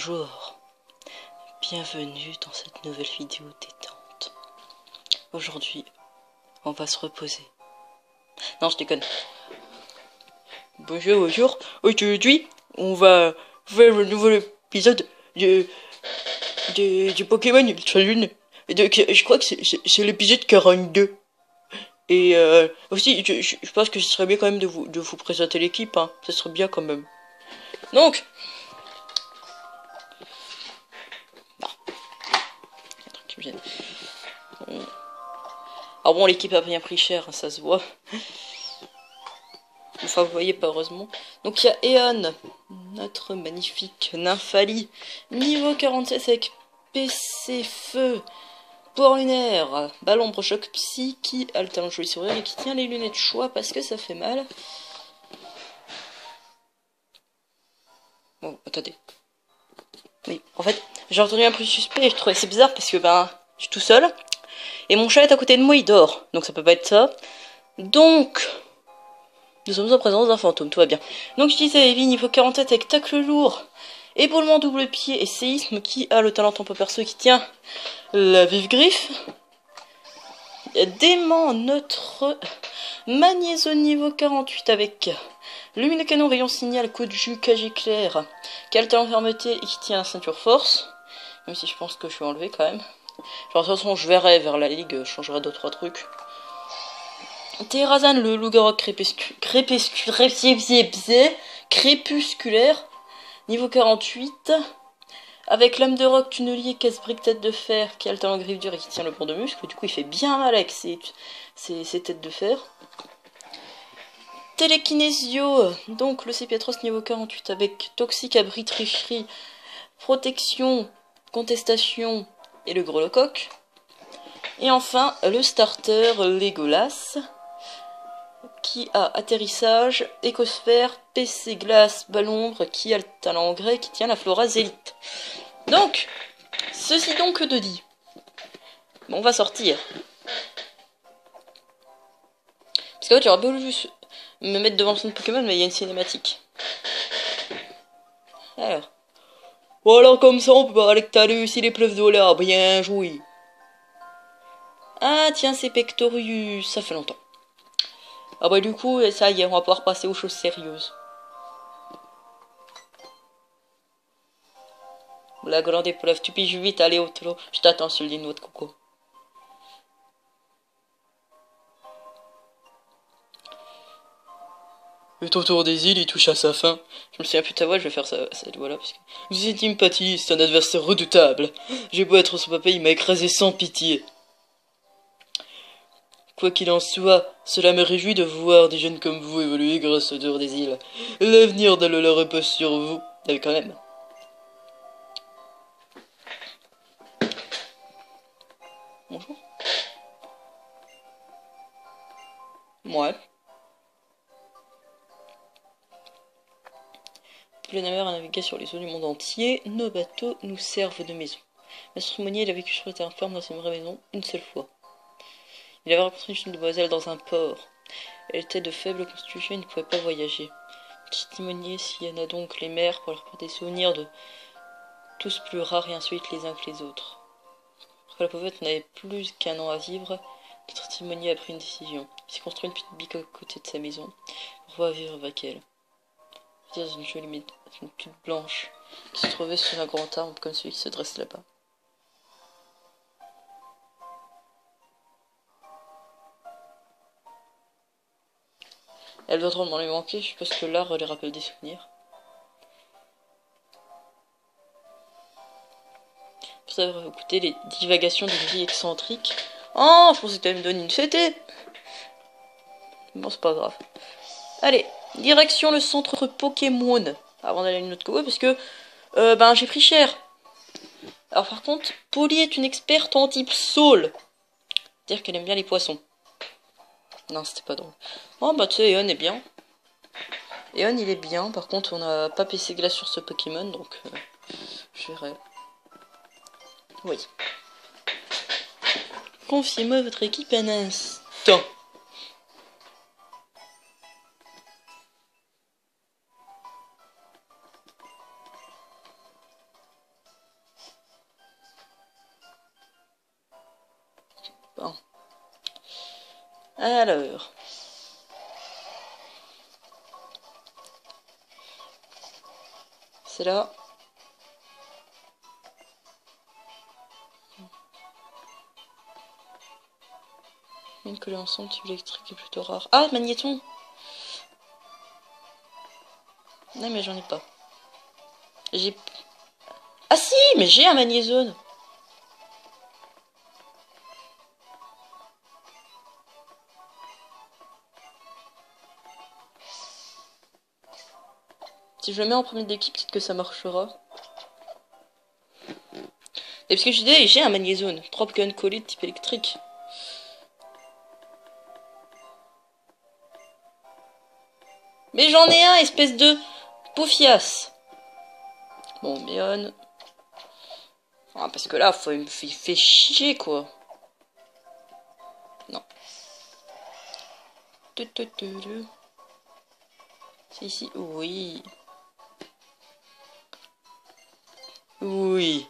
Bonjour, bienvenue dans cette nouvelle vidéo détente. Aujourd'hui, on va se reposer. Non, je déconne. Bonjour. Aujourd'hui, on va faire le nouvel épisode de Pokémon Ultra Lune. Je crois que c'est l'épisode 42. Et aussi, je pense que ce serait bien quand même de vous présenter l'équipe. Hein. Ce serait bien quand même. Donc... Alors bon, l'équipe a bien pris cher, hein, ça se voit. Enfin, vous voyez pas, heureusement. Donc il y a Eon, notre magnifique Nymphali, niveau 47 avec PC Feu, pouvoir lunaire, ballon choc psy, qui a le talent de joli sourire et qui tient les lunettes choix parce que ça fait mal. Bon, attendez. Oui, en fait, j'ai entendu un bruit suspect et je trouvais c'est bizarre parce que je suis tout seul. Et mon chat est à côté de moi, il dort. Donc ça peut pas être ça. Donc... nous sommes en présence d'un fantôme, tout va bien. Donc je disais, Evie, niveau 47 avec tacle lourd, épaulement double pied et séisme, qui a le talent tempo perso qui tient la vive griffe. Dément notre magnéso niveau 48 avec lumineux canon, rayon signal, coup de jus, cage éclair, qui a le talent fermeté et qui tient la ceinture force. Même si je pense que je vais enlever quand même. Genre de toute façon je verrai vers la ligue, je changerai 2-3 trucs. Terrazan, le loup-garou crépusculaire, niveau 48, avec lame de roc, tunnelier, casse-brique, tête de fer, qui a le talent griffe dure et qui tient le pont de muscle, du coup il fait bien mal avec ses têtes de fer. Télékinésio, donc le Cépiatros niveau 48, avec toxique, abri, tricherie, protection, contestation et le grelocoq. Et enfin, le starter Legolas, qui a atterrissage, écosphère, PC glace, ballon ombre, qui a le talent engrais, qui tient la flora zélite. Donc, ceci donc de dit. Bon, on va sortir. Parce qu'en fait, j'aurais voulu juste me mettre devant son Pokémon, mais il y a une cinématique. Alors. Voilà, comme ça, on peut parler que t'as réussi les pleuves de là. Bien joué. Ah, tiens, c'est Pectorius. Ça fait longtemps. Ah bah du coup, ça y est, on va pouvoir passer aux choses sérieuses. La grande épreuve, tu piges vite, allez au trot. Je t'attends sur le noix de coco. Le tour des îles, il touche à sa fin. Je me souviens plus de ta voix, je vais faire ça, cette voix-là. Parce que... vous êtes Impatie, c'est un adversaire redoutable. J'ai beau être son papa, il m'a écrasé sans pitié. Quoi qu'il en soit, cela me réjouit de voir des jeunes comme vous évoluer grâce au tour des îles. L'avenir d'Alola repose sur vous. Quand même. Bonjour. Ouais. Plein mer a navigué sur les eaux du monde entier. Nos bateaux nous servent de maison. Maître Monnier, il a vécu sur la terre ferme dans sa vraie maison une seule fois. Il avait rencontré une jeune demoiselle dans un port. Elle était de faible constitution et ne pouvait pas voyager. Timonier sillonna donc les mers pour leur porter des souvenirs de tous plus rares et insolites les uns que les autres. Quand la pauvrette n'avait plus qu'un an à vivre, notre Timonier a pris une décision. Il s'est construit une petite bique à côté de sa maison pour pouvoir vivre avec elle. Dans une jolie une petite blanche qui se trouvait sous un grand arbre comme celui qui se dresse là-bas. Elle doit drôlement lui manquer, je suppose que l'art les rappelle des souvenirs. Pour ça, écouter les divagations d'une vie excentrique. Oh, je pensais que tu allais me donner une fêtée. Bon, c'est pas grave. Allez, direction le centre Pokémon. Avant d'aller à une autre cour, parce que j'ai pris cher. Alors par contre, Polly est une experte en type Saul. Dire qu'elle aime bien les poissons. Non, c'était pas drôle. Oh bah tu sais, Eon est bien. Eon il est bien, par contre on n'a pas PC glace sur ce Pokémon, donc je verrai. Oui. Confiez-moi votre équipe un instant. Alors. C'est là. Une collée ensemble, tube électrique est plutôt rare. Ah, magnéton! Non, mais j'en ai pas. J'ai... Ah si, mais j'ai un magnézone! Si je le mets en premier d'équipe, peut-être que ça marchera. Et parce que je disais, j'ai un magnézone. 3 gun collés de type électrique. Mais j'en ai un, espèce de poufias. Bon, Méon. Ah, parce que là, il fait chier, quoi. Non. C'est ici. Oui. Oui.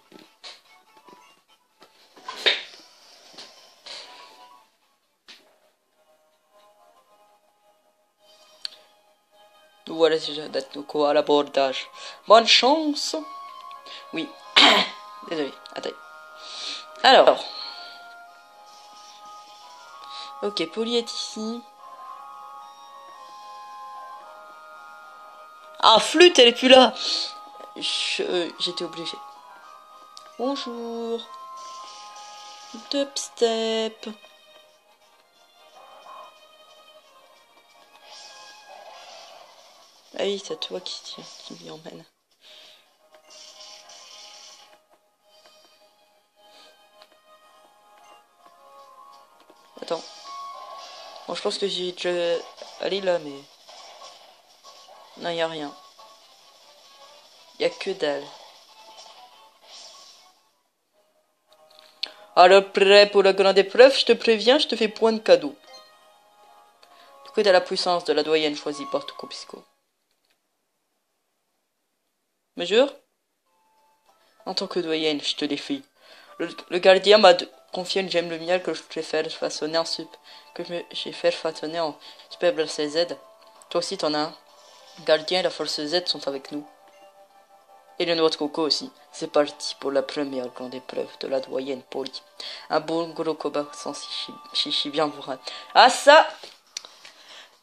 Voilà, c'est déjà Datnoko à l'abordage. Bonne chance. Oui. Désolé. Attends. Alors. Ok, Polly est ici. Ah, Flûte, elle est plus là. J'étais obligée. Bonjour. Dubstep. Ah oui, c'est toi qui m'y emmène. Attends. Bon, je pense que j'ai déjà allé là, mais... Non, il n'y a rien. Il n'y a que dalle. Alors, prêt pour la grande épreuve, je te préviens, je te fais point de cadeau. Du coup, t'as la puissance de la doyenne choisie par Tokopisco. Mesure? En tant que doyenne, je te l'ai fait. Le gardien m'a confié une gemme lumière que je t'ai fait façonner en superbe CZ. Toi aussi t'en as un. Le gardien et la force Z sont avec nous. Et le noix de coco aussi. C'est parti pour la première grande épreuve de la doyenne Polly. Un bon gros combat sans chichi bien bourrin. Ah ça,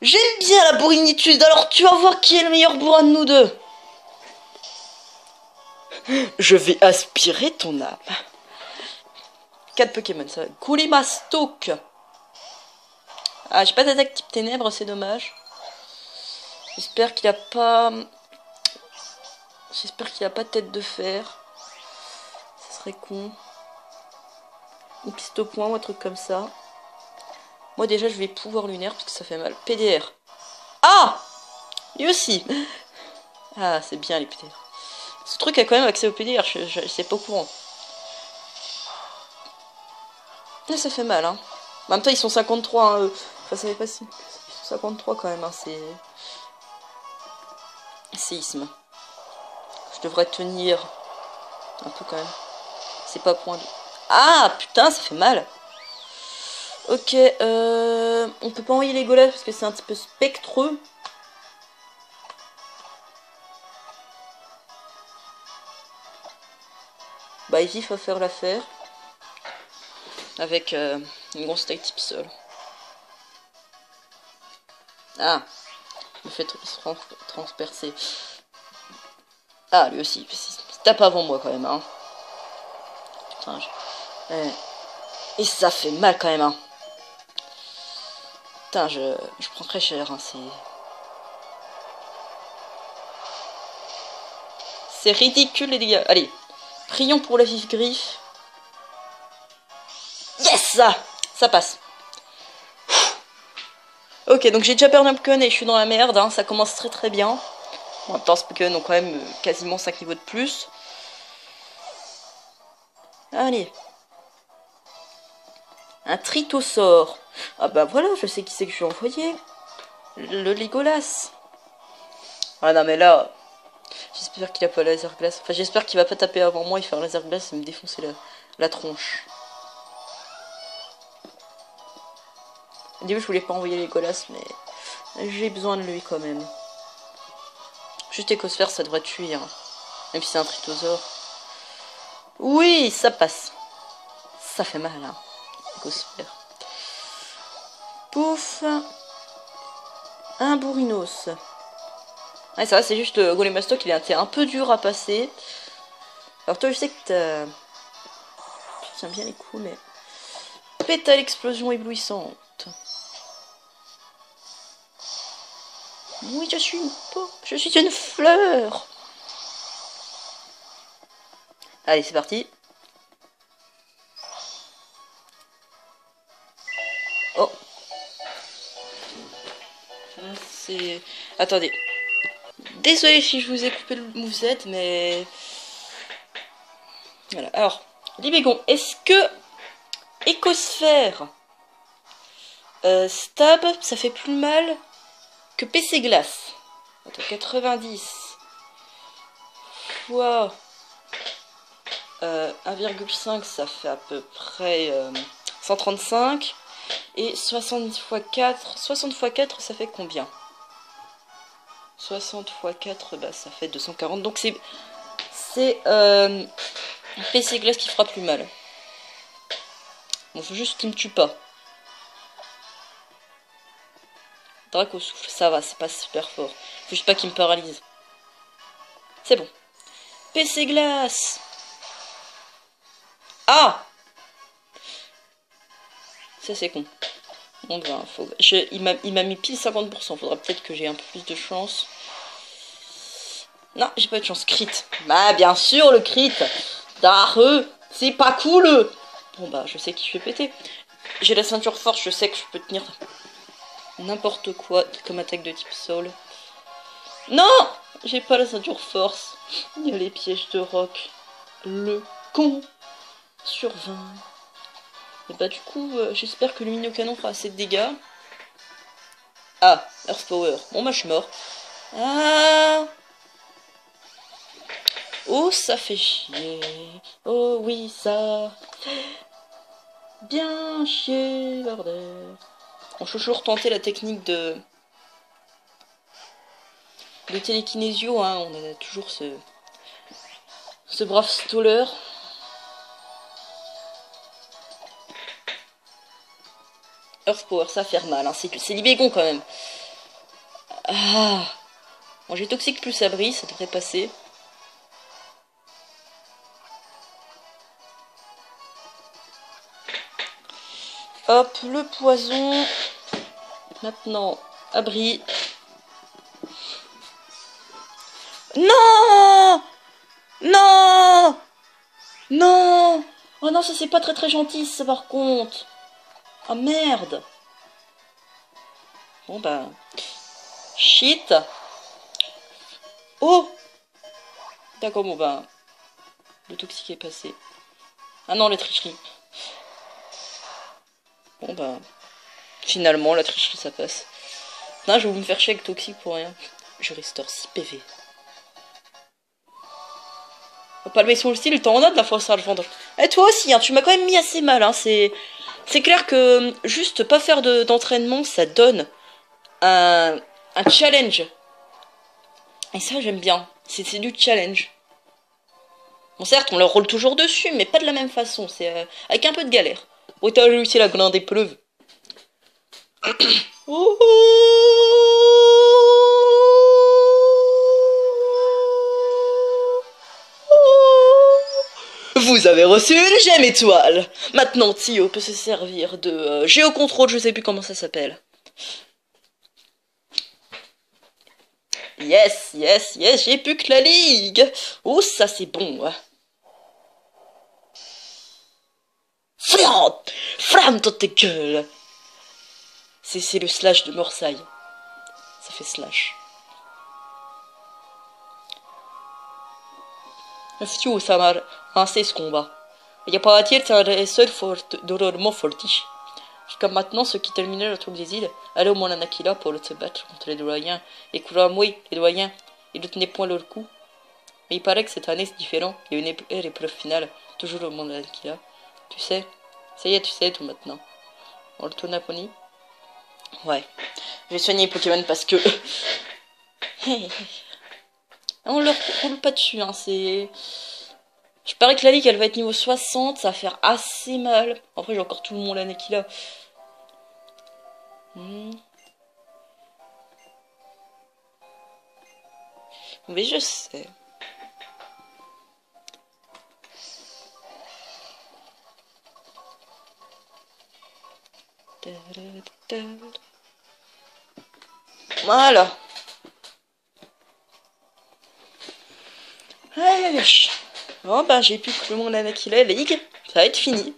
j'aime bien la bourrinitude. Alors tu vas voir qui est le meilleur bourrin de nous deux. Je vais aspirer ton âme. 4 Pokémon, ça va. Koulimastouk. Ah, j'ai pas d'attaque type ténèbres, c'est dommage. J'espère qu'il a pas... J'espère qu'il a pas de tête de fer. Ça serait con. Ou piste au point ou un truc comme ça. Moi déjà, je vais pouvoir lunaire parce que ça fait mal. PDR. Ah! Lui aussi. Ah, c'est bien les PDR. Ce truc a quand même accès au PDR, c'est pas au courant. Là, ça fait mal, hein. En même temps, ils sont 53, hein, eux. Enfin, ça fait pas si... Ils sont 53 quand même, hein, c'est... Séisme. Je devrais tenir un peu quand même. C'est pas point de... Ah, putain, ça fait mal. Ok, on peut pas envoyer les golem parce que c'est un petit peu spectreux. Bah, Ivy va faire l'affaire. Avec une grosse taille type sol. Ah, il me fait transpercer. Ah, lui aussi. Il tape avant moi quand même, hein. Putain, et ça fait mal quand même, hein. Putain, je prends très cher, hein, c'est ridicule les dégâts. Allez, prions pour la vive griffe. Yes, ça passe. Ok, donc j'ai déjà perdu un Pokémon et je suis dans la merde, hein, ça commence très très bien. En même temps, ce Pokémon ont quand même quasiment 5 niveaux de plus. Allez. Un Tritosaur. Ah bah voilà, je sais qui c'est que je vais envoyer. Le Legolas. Ah non mais là, j'espère qu'il a pas laser glace. Enfin, j'espère qu'il va pas taper avant moi et faire laser glace et me défoncer la tronche. Au début, je voulais pas envoyer Legolas, mais j'ai besoin de lui quand même. Juste Écosphère, ça devrait tuer, hein. Même si c'est un tritosaure. Oui, ça passe. Ça fait mal, hein. Écosphère. Pouf. Un bourrinos. Ouais, ça va, c'est juste le Golem Mastoc, il était un peu dur à passer. Alors toi, je sais que t'as... Tu tiens bien les coups, mais... Pétale explosion éblouissante. Oui, je suis une fleur. Allez, c'est parti. Oh. C'est... Attendez. Désolé si je vous ai coupé le moveset, mais... Voilà. Alors, Libégon, est-ce que... Écosphère... stab, ça fait plus mal que PC Glace. Attends, 90 fois 1,5, ça fait à peu près 135. Et 60 x 4, 60 x 4, ça fait combien? 60 x 4, bah ça fait 240. Donc c'est PC Glace qui fera plus mal. Bon, faut juste qu'il me tue pas. Draco souffle, ça va, c'est pas super fort. Faut juste pas qu'il me paralyse. C'est bon. PC Glace. Ah! Ça c'est con. Bon ben, il m'a mis pile 50%. Faudra peut-être que j'ai un peu plus de chance. Non, j'ai pas de chance. Crit. Bah bien sûr le crit. Dareux. C'est pas cool. Bon bah je sais qui je vais péter. J'ai la ceinture force, je sais que je peux tenir n'importe quoi comme attaque de type sol. Non! J'ai pas la ceinture force. Il y a les pièges de roc. Le con. Sur 20. Et bah du coup, j'espère que le mini canon fera assez de dégâts. Ah, Earth Power. Bon bah je suis mort. Ah! Oh, ça fait chier. Oh oui, ça fait bien chier, bordel. On peut toujours tenter la technique de télékinésio, hein. On a toujours ce brave staller. Earth Power, ça va faire mal, hein. C'est Libégon quand même. Ah. Bon, j'ai toxique plus abri, ça devrait passer. Hop, le poison. Maintenant, abri. Non! Non! Non! Oh non, ça c'est pas très gentil, ça par contre. Ah merde! Bon bah... Shit! Oh! D'accord, bon bah... Le toxique est passé. Ah non, la tricherie. Bon bah... Finalement, la tricherie ça passe. Non, je vais me faire chier avec toxique pour rien. Je restaure 6 PV. Faut pas le mettre sur le style, t'en as de la force à le vendre. Et toi aussi, hein, tu m'as quand même mis assez mal, hein. C'est clair que juste pas faire d'entraînement, ça donne un challenge. Et ça, j'aime bien. C'est du challenge. Bon, certes, on leur roule toujours dessus, mais pas de la même façon. C'est avec un peu de galère. Oh, t'as réussi la grande épreuve. Vous avez reçu une gemme étoile. Maintenant, Tio peut se servir de géocontrôle, je sais plus comment ça s'appelle. Yes, yes, yes, j'ai plus que la ligue. Oh, ça c'est bon. Ouais. Flamme dans tes gueules. C'est le slash de Morsaille. Ça fait slash. Fio, ça m'a lancé ce combat. Il n'y a pas à dire, c'est un seul drôlement fortiche. Jusqu'à maintenant, ceux qui terminaient le tour des îles allaient au Mont Lanakila pour se battre contre les doyens. Et Kuramoi, les doyens, ils ne tenaient point leur coup. Mais il paraît que cette année c'est différent. Il y a une épreuve finale, toujours au Mont Lanakila. Tu sais, ça y est, tu sais tout maintenant. On retourne à Pony. Ouais. Je vais soigner les Pokémon parce que... On leur roule pas dessus, hein, c'est... Je parie que la ligue, elle va être niveau 60, ça va faire assez mal. Après, j'ai encore tout le monde l'année qu'il a. Mais je sais. Voilà. Allez. Bon, bah, j'ai plus que le monde l'année qu'il a, ligue. Ça va être fini.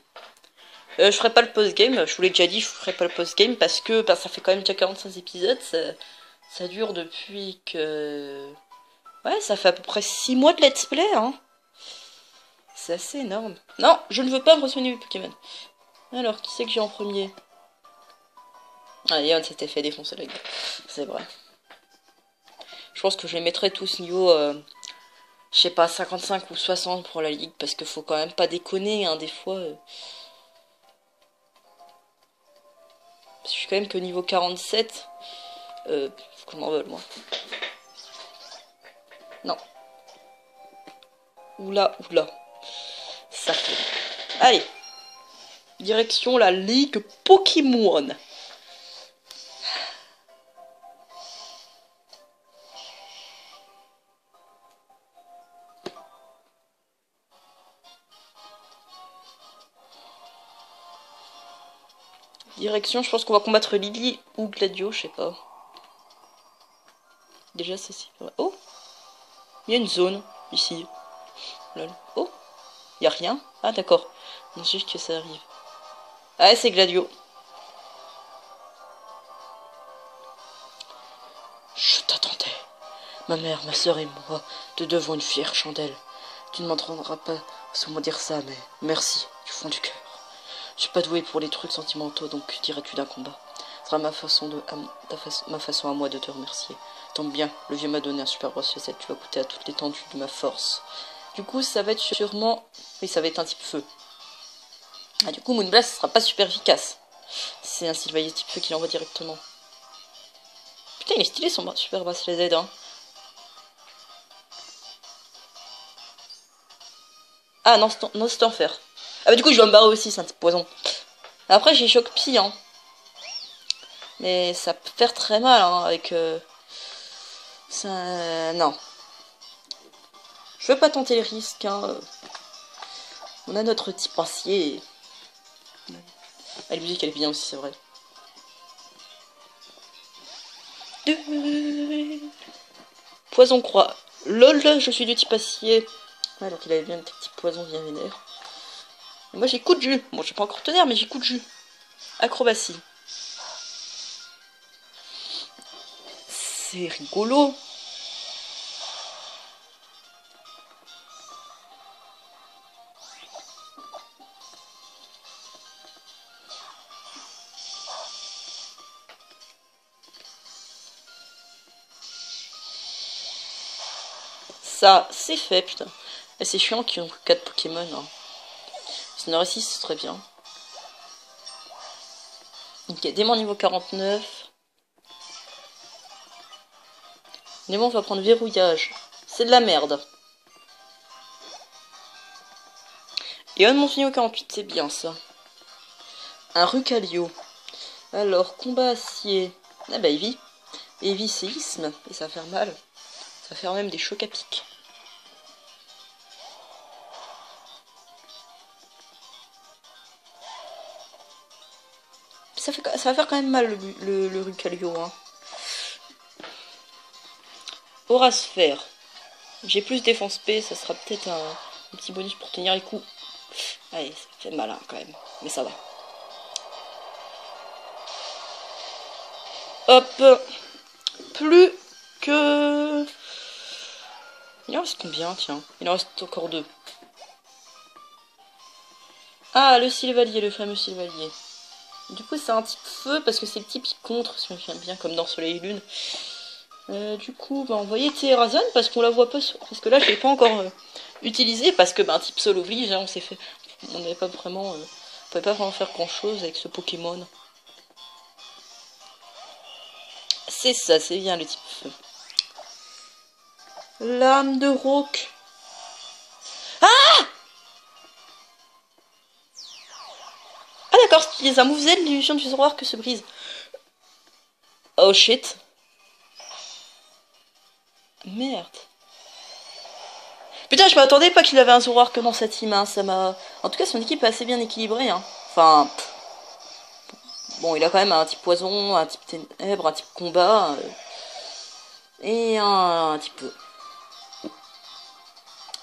Je ferai pas le post-game, je vous l'ai déjà dit, je ferai pas le post-game parce que bah, ça fait quand même déjà 45 épisodes, ça dure depuis que... Ouais, ça fait à peu près 6 mois de let's play, hein. C'est assez énorme. Non, je ne veux pas me re-soigner mes Pokémon. Alors, qui c'est que j'ai en premier? Ah, Yann s'était fait défoncer la gueule. C'est vrai. Je pense que je les mettrai tous niveau, je sais pas, 55 ou 60 pour la ligue, parce qu'il faut quand même pas déconner, hein, des fois... Je suis quand même que niveau 47. Faut qu'on m'en vole, moi. Non. Oula, oula. Ça fait. Allez. Direction la Ligue Pokémon. Direction, je pense qu'on va combattre Lily ou Gladio, je sais pas. Déjà, ça c'est vrai. Oh, il y a une zone ici. Lol. Oh, il y a rien. Ah, d'accord. Non, juste que ça arrive. Ah, c'est Gladio. Je t'attendais. Ma mère, ma soeur et moi, te devons une fière chandelle. Tu ne m'entendras pas seulement dire ça, mais merci, du fond du cœur. Je suis pas douée pour les trucs sentimentaux, donc dirais-tu d'un combat. Ce sera ma façon à moi de te remercier. Tombe bien, le vieux m'a donné un super bracelet, tu vas goûter à toute l'étendue de ma force. Du coup, ça va être sûrement... Oui, ça va être un type feu. Ah, du coup, Moonblast, ce sera pas super efficace. C'est un Sylvaïer type feu qui l'envoie directement. Putain, il est stylé son super bracelet Z, hein. Ah, non, c'est enfer. Ah bah du coup, je dois me barrer aussi, c'est un type poison. Après, j'ai choc pie, hein. Mais ça peut faire très mal, hein, avec... ça... non. Je veux pas tenter le risque, hein. On a notre type acier. Ah, la musique, elle est bien aussi, c'est vrai. Poison croix. LOL, je suis du type acier. Alors qu'il avait bien un petit poison bien vénère. Et moi, j'ai coup de jus. Bon, j'ai pas encore tonnerre, mais j'ai coup de jus. Acrobatie. C'est rigolo. Ça, c'est fait, putain. Et c'est chiant qu'ils ont 4 Pokémon. Hein. Si on en aurait 6, ce serait bien. Ok, démon niveau 49. Démon va prendre verrouillage. C'est de la merde. Et on monte niveau 48, c'est bien ça. Un Rucalio. Alors, combat acier. Ah bah, Eevee. Eevee, séisme. Et ça va faire mal. Ça va faire même des chocs à pic. Ça va faire quand même mal le Rucalio. Hein. Aura sphère. J'ai plus défense P, ça sera peut-être un petit bonus pour tenir les coups. Allez, ça fait mal hein, quand même. Mais ça va. Hop. Plus que... Il en reste combien, tiens? Il en reste encore 2. Ah, le Sylvalier, le fameux Sylvalier. Du coup, c'est un type feu, parce que c'est le type qui contre, si je me souviens bien, comme dans Soleil et Lune. Du coup, bah, envoyer Terrazon, parce qu'on la voit pas... Parce que là, je l'ai pas encore utilisé, parce que, bah, un type seul oblige, hein, on s'est fait... On n'avait pas vraiment... on pouvait pas vraiment faire grand-chose avec ce Pokémon. C'est ça, c'est bien le type feu. Lame de roc. Ah! Ah d'accord, si tu utilises un move Z, l'illusion du Zoroark se brise. Oh shit. Merde. Putain, je m'attendais pas qu'il avait un Zoroark dans sa team, hein. Ça m'a... En tout cas, son équipe est assez bien équilibrée, hein. Enfin... Bon, il a quand même un type poison, un type ténèbres, un type combat... et un type feu.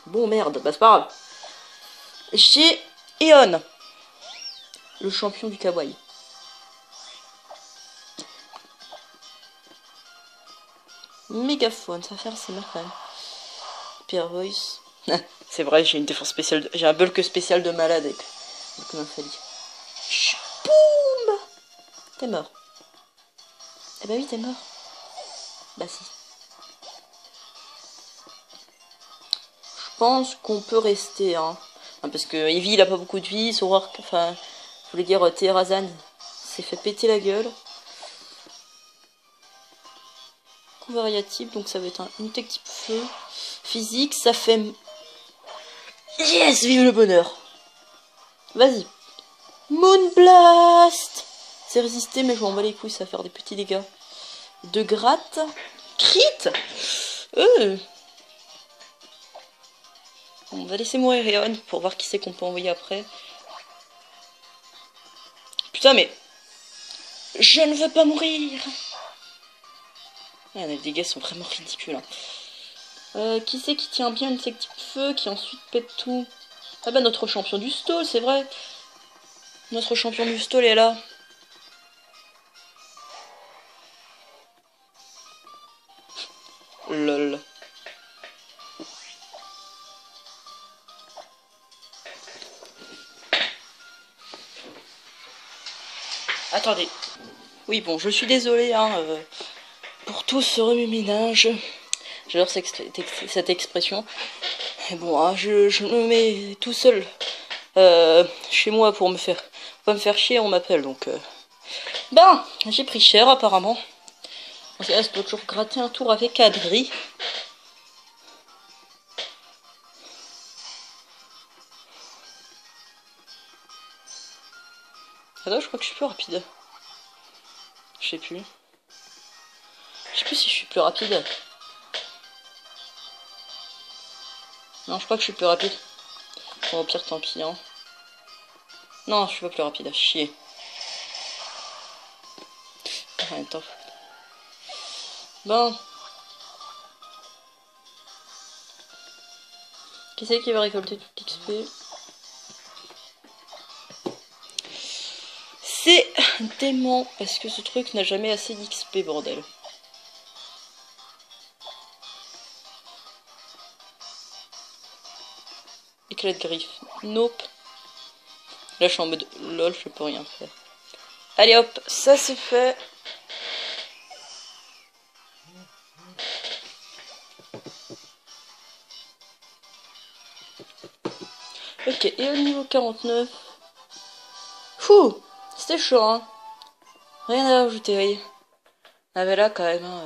Bon, merde, bah c'est pas grave. J'ai Eon, le champion du kawaii. Mégaphone, ça va faire assez mal quand même. Pierre Voice. C'est vrai, j'ai une défense spéciale, j'ai un bulk spécial de malade avec Nymphalie. Boum. T'es mort. Eh bah oui, t'es mort. Bah si. Je pense qu'on peut rester, hein. Parce que Eevee, il a pas beaucoup de vie, Zoroark, enfin, je voulais dire Terrazan s'est fait péter la gueule. Coup variatif, donc ça va être une tech type feu. Physique, ça fait... Yes, vive le bonheur. Vas-y. Moonblast. C'est résister, mais je m'en bats les couilles, ça va faire des petits dégâts. De gratte. Crit. On va laisser mourir Eon pour voir qui c'est qu'on peut envoyer après. Putain, mais... Je ne veux pas mourir. Ah, les dégâts sont vraiment ridicules. Hein. Qui c'est qui tient bien une tech type feu, qui ensuite pète tout? Ah bah notre champion du stall, c'est vrai. Notre champion du stall est là. Lol. Attendez. Oui, bon, je suis désolée hein, pour tout ce remue-ménage. J'adore cette expression. Et bon, hein, je me mets tout seul chez moi pour pas me faire chier, on m'appelle donc. Ben, j'ai pris cher apparemment. On se doit toujours gratter un tour avec Adri. Ah non, je crois que je suis plus rapide. Je sais plus. Je sais plus si je suis plus rapide. Non, je crois que je suis plus rapide. Bon, au pire, tant pis. Hein. Non, je suis pas plus rapide. À chier. En même temps. Bon. Qui c'est qui va récolter tout l'XP? C'est dément parce que ce truc n'a jamais assez d'XP, bordel. Éclat de griffe. Nope. Là, je suis en mode lol, je peux rien faire. Allez hop, ça c'est fait. Ok, et au niveau 49. Fou, c'était chaud, hein. Rien à ajouter, oui. Ah mais là, quand même, hein,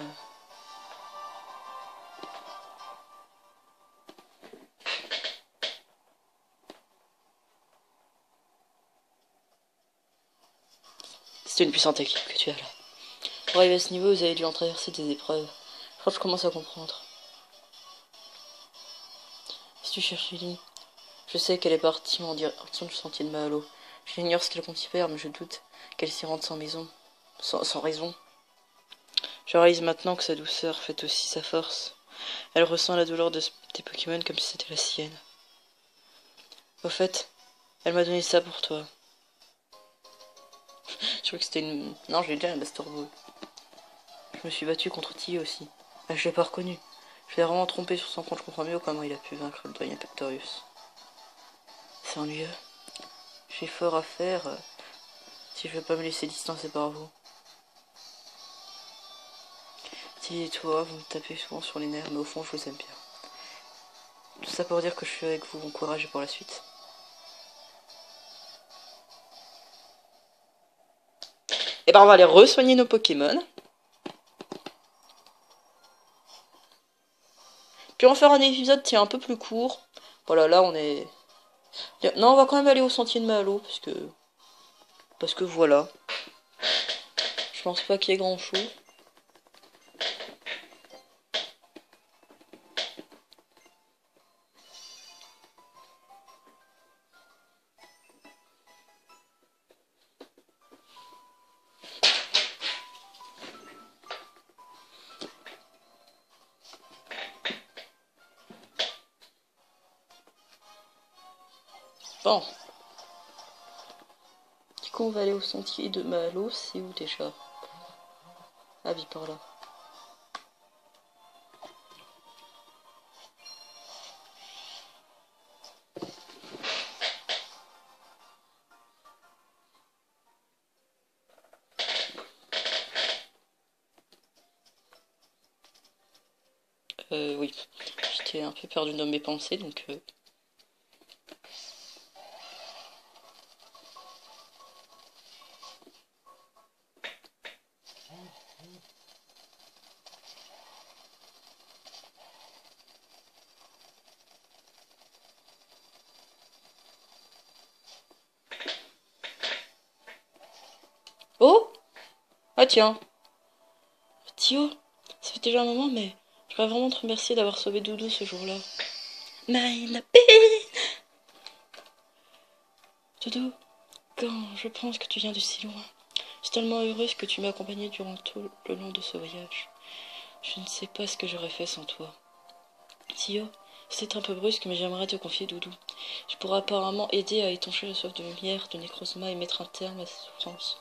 C'était une puissante équipe que tu as là. Pour arriver à ce niveau, vous avez dû en traverser des épreuves. Je crois que je commence à comprendre. Si tu cherches Lily, je sais qu'elle est partie en direction du sentier de Mahalo. J'ignore ce qu'elle compte y faire, mais je doute qu'elle s'y rende sans maison. Sans raison. Je réalise maintenant que sa douceur fait aussi sa force. Elle ressent la douleur des Pokémon comme si c'était la sienne. Au fait, elle m'a donné ça pour toi. Je crois que c'était une... Non, j'ai déjà un Master Ball. Je me suis battu contre Tilly aussi. Ah, je l'ai pas reconnu. Je l'ai vraiment trompé sur son compte, je comprends mieux comment il a pu vaincre le doyen Pectorius. C'est ennuyeux. J'ai fort à faire si je veux pas me laisser distancer par vous. Tilly et toi, vous me tapez souvent sur les nerfs, mais au fond, je vous aime bien. Tout ça pour dire que je suis avec vous, bon courage pour la suite. Et ben on va aller re-soigner nos Pokémon. Je vais en faire un épisode, tiens, un peu plus court. Voilà, là, on est... Non, on va quand même aller au sentier de Malo, parce que voilà. Je pense pas qu'il y ait grand-chose. Bon. Du coup, on va aller au sentier de Malo. C'est où déjà? Ah oui, par là. Oui. J'étais un peu perdu dans mes pensées, donc... Oh! Ah tiens! Tio, ça fait déjà un moment, mais je voudrais vraiment te remercier d'avoir sauvé Doudou ce jour-là. Maïla Doudou, quand je pense que tu viens de si loin, je suis tellement heureuse que tu m'as accompagnée durant tout le long de ce voyage. Je ne sais pas ce que j'aurais fait sans toi. Tio, c'est un peu brusque, mais j'aimerais te confier Doudou. Je pourrais apparemment aider à étancher la soif de lumière de Necrozma et mettre un terme à sa souffrance.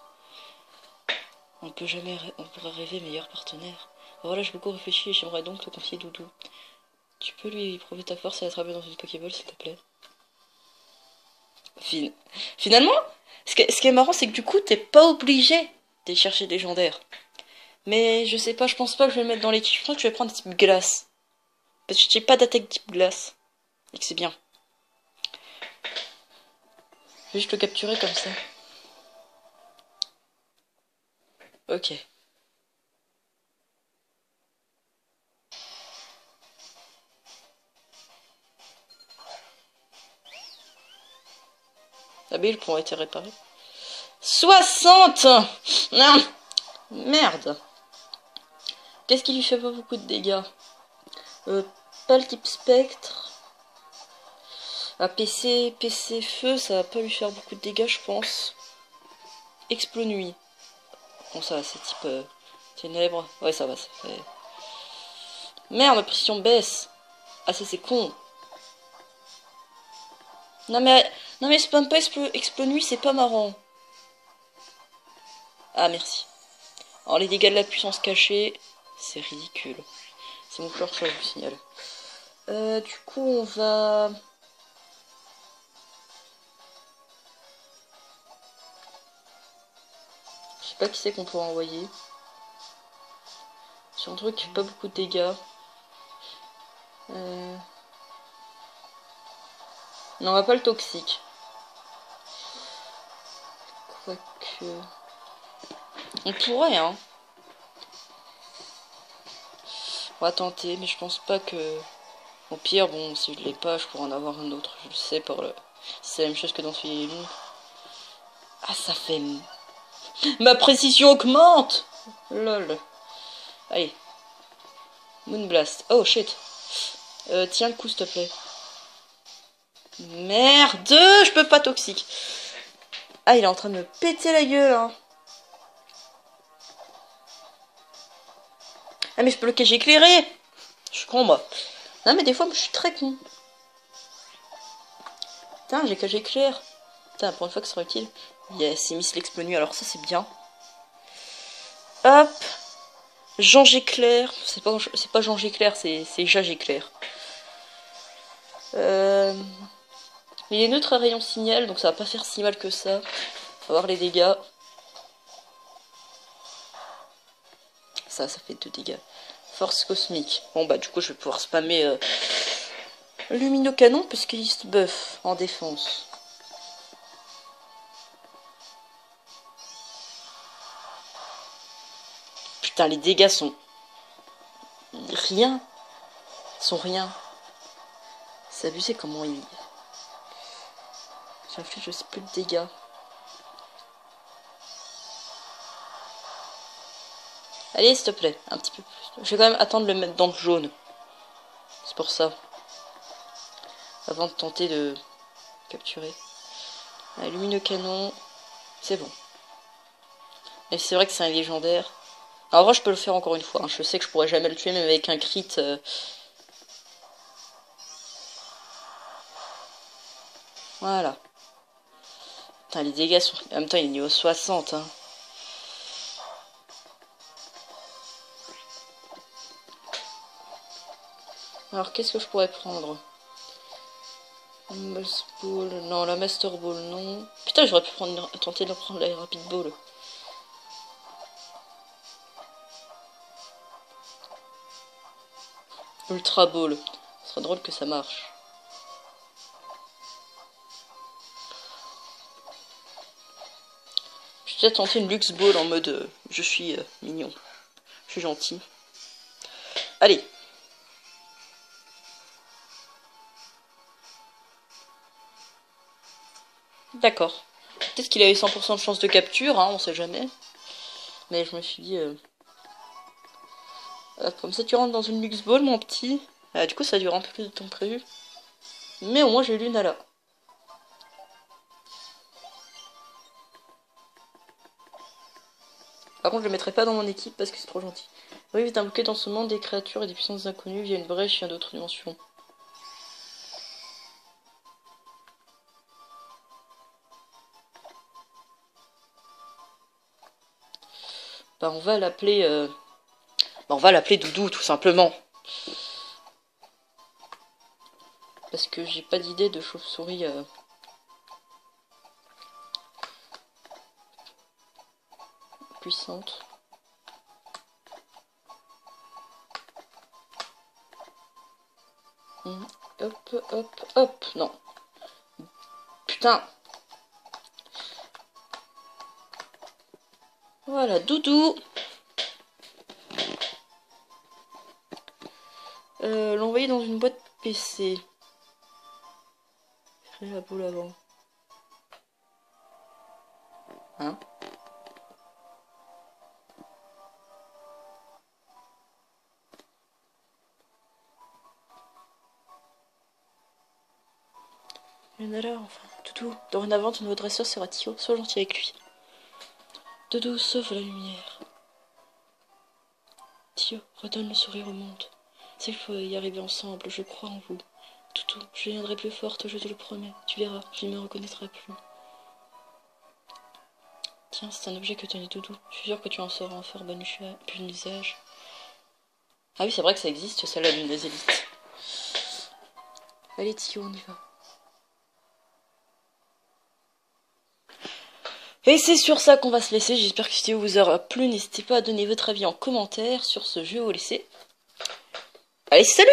On pourrait rêver meilleur partenaire. Voilà, j'ai beaucoup réfléchi et j'aimerais donc te confier Doudou. Tu peux lui prouver ta force et l'attraper dans une Pokéball, s'il te plaît. Finalement, ce qui est marrant, c'est que du coup, t'es pas obligé d'aller chercher des légendaires. Mais je sais pas, je pense pas que je vais le mettre dans l'équipe. Je pense que je vais prendre type glace. Parce que j'ai pas d'attaque type glace. Et que c'est bien. Je vais juste le capturer comme ça. Ok. Ah mais le pont a été réparé. 60. Non. Merde. Qu'est-ce qui lui fait pas beaucoup de dégâts? Pas le type spectre. Ah, PC feu, ça va pas lui faire beaucoup de dégâts, je pense. Explo nuit. Bon, ça, c'est type ténèbres. Ouais, ça va, ça fait... Merde, ma pression baisse. Ah, ça, c'est con. Non, mais spam pas explo nuit, c'est pas marrant. Ah, merci. Alors, les dégâts de la puissance cachée, c'est ridicule. C'est mon cœur, ça, je vous signale. Du coup, on va... Je sais pas qui c'est qu'on pourra envoyer. Sur un truc qui fait pas beaucoup de dégâts. Non, on va pas le toxique. Quoique... On pourrait, hein. On va tenter, mais je pense pas que... Au pire, bon, si je l'ai pas, je pourrais en avoir un autre. Je le sais par le... C'est la même chose que dans celui-là. Ah, ça fait... Ma précision augmente. Lol. Allez. Moonblast. Oh, shit. Tiens le coup, s'il te plaît. Merde, je peux pas toxique. Ah, il est en train de me péter la gueule, hein. Ah, mais je peux le cacher éclairé. Je suis con, moi. Non, mais des fois, moi, je suis très con. Putain, j'ai cagé clair. Putain, pour une fois que ça sera utile. Yes, c'est Miss l'Explo Nuit, alors ça, c'est bien. Hop. Jean Géclair. C'est pas Jean Géclair, c'est Ja Géclair. Il est neutre à rayon signal, donc ça va pas faire si mal que ça. Faut voir les dégâts. Ça fait 2 dégâts. Force cosmique. Bon bah du coup je vais pouvoir spammer Lumino-Canon puisqu'il se buff en défense. Putain, les dégâts sont... rien. sont rien. C'est abusé comment il... J'inflige aussi peu de dégâts. Allez, s'il te plaît, un petit peu plus. Je vais quand même attendre de le mettre dans le jaune. C'est pour ça. Avant de tenter de capturer. Allez, lumineux canon. C'est bon. Et c'est vrai que c'est un légendaire. Alors, en vrai, je peux le faire encore une fois. Hein. Je sais que je pourrais jamais le tuer, même avec un crit. Voilà. Putain, les dégâts sont... En même temps, il est niveau 60. Hein. Alors, qu'est-ce que je pourrais prendre? Ball. Non, la Master Ball, non. Putain, j'aurais pu tenter de prendre la Rapid Ball. Ultra Ball. Ce serait drôle que ça marche. Je vais peut-être tenter une Lux Ball en mode je suis mignon. Je suis gentil. Allez. D'accord. Peut-être qu'il avait 100% de chance de capture, hein, on sait jamais. Mais je me suis dit... comme ça tu rentres dans une Lux Ball, mon petit. Du coup, ça dure un peu plus de temps prévu. Mais au moins, j'ai eu Lunala. Par contre, je le mettrai pas dans mon équipe parce que c'est trop gentil. Oui, vite invoquer dans ce monde des créatures et des puissances inconnues via une brèche et d'autres dimensions. Bah, on va l'appeler... Bah, on va l'appeler Doudou, tout simplement. Parce que j'ai pas d'idée de chauve-souris... puissante. Hop, hop, hop. Non. Putain. Voilà, Doudou. L'envoyer dans une boîte PC. Créer la boule avant. Hein? Lunala, enfin. Doudou, dorénavant, ton nouveau dresseur sera Tio. Sois gentil avec lui. Doudou, sauve la lumière. Tio, redonne le sourire au monde. C'est qu'il faut y arriver ensemble, je crois en vous. Doudou, je viendrai plus forte, je te le promets. Tu verras, je ne me reconnaîtrai plus. Tiens, c'est un objet que tenait Doudou. Je suis sûre que tu en sauras en faire bon usage. Ah oui, c'est vrai que ça existe, celle-là, l'une des élites. Allez, Tio, on y va. Et c'est sur ça qu'on va se laisser. J'espère que cette vidéo vous aura plu. N'hésitez pas à donner votre avis en commentaire sur ce jeu au lycée. Allez, salut!